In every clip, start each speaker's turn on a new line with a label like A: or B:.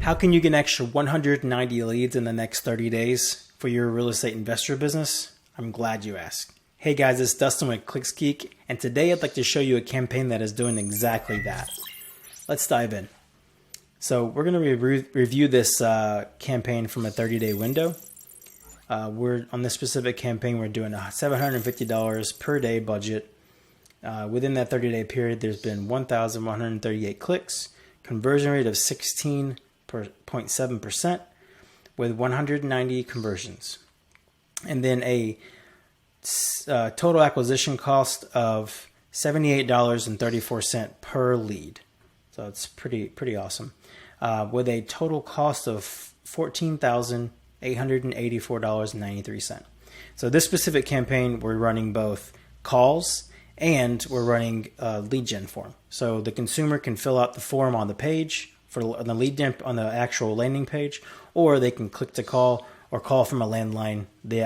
A: How can you get an extra 190 leads in the next 30 days for your real estate investor business? I'm glad you asked. Hey guys, it's Dustin with ClicksGeek, and today I'd like to show you a campaign that is doing exactly that. Let's dive in. So we're going to review this campaign from a 30-day window. We're on this specific campaign, we're doing a $750 per day budget. Within that 30-day period, there's been 1,138 clicks, conversion rate of 16.7% with 190 conversions. And then a total acquisition cost of $78.34 per lead. So it's pretty awesome. With a total cost of $14,884.93. So this specific campaign, we're running both calls and we're running a lead gen form. So the consumer can fill out the form on the page on the lead gen on the actual landing page, or they can click to call or call from a landline, the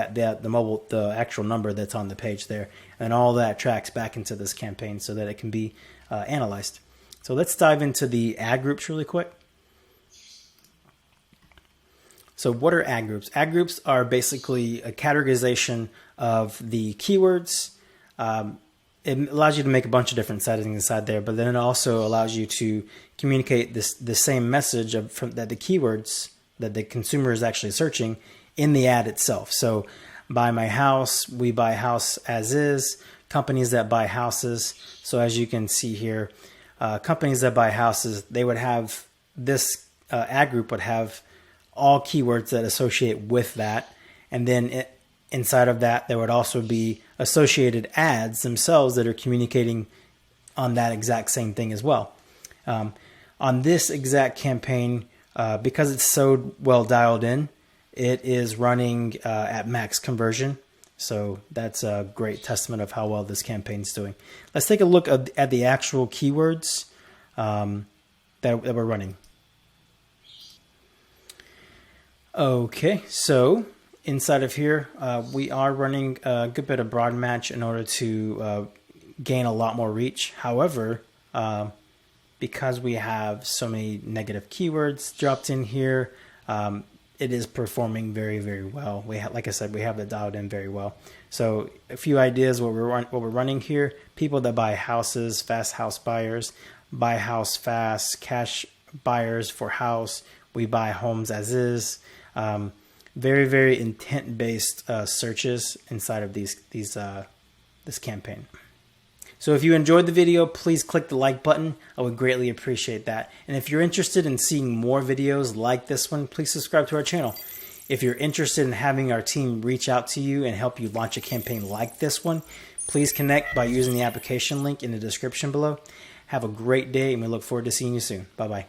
A: actual number that's on the page there, and all that tracks back into this campaign so that it can be analyzed. So let's dive into the ad groups really quick. So what are ad groups? Ad groups are basically a categorization of the keywords. It allows you to make a bunch of different settings inside there, but then it also allows you to communicate the same message that the keywords that the consumer is actually searching in the ad itself. So buy my house, we buy house as is, companies that buy houses. So as you can see here, companies that buy houses, they would have this ad group would have all keywords that associate with that. And then inside of that, there would also be associated ads themselves that are communicating on that exact same thing as well. On this exact campaign, because it's so well dialed in, it is running at max conversion. So that's a great testament of how well this campaign is doing. Let's take a look at the actual keywords that we're running. Okay, so inside of here, we are running a good bit of broad match in order to gain a lot more reach. However, because we have so many negative keywords dropped in here, it is performing very, very well. Like I said, we have it dialed in very well. So a few ideas what we're running here: people that buy houses, fast house buyers, buy house fast, cash buyers for house, we buy homes as is. Very, very intent-based searches inside of this campaign. So if you enjoyed the video, please click the like button. I would greatly appreciate that. And if you're interested in seeing more videos like this one, please subscribe to our channel. If you're interested in having our team reach out to you and help you launch a campaign like this one, please connect by using the application link in the description below. Have a great day, and we look forward to seeing you soon. Bye-bye.